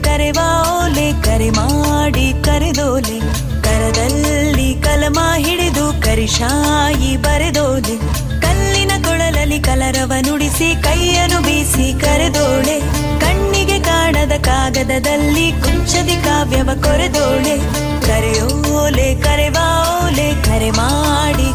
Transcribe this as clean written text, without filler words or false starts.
ಕರೆವಾ ಓಲೆ ಕರೆ ಮಾಡಿ ಕರೆದೋಲೆ ಕರದಲ್ಲಿ ಕಲಮ ಹಿಡಿದು ಕರಿಶಾಯಿ ಬರೆದೋಲೆ ಕಲ್ಲಿನ ಕೊಳಲಲ್ಲಿ ಕಲರವ ನುಡಿಸಿ ಕೈಯನ್ನು ಬೀಸಿ ಕರೆದೋಳೆ ಕಣ್ಣಿಗೆ ಕಾಣದ ಕಾಗದದಲ್ಲಿ ಕುಂಚದಿ ಕಾವ್ಯವ ಕೊರೆದೋಳೆ ಕರೆಯೋಲೆ ಕರೆವಾ ಓಲೆ ಕರೆ ಮಾಡಿ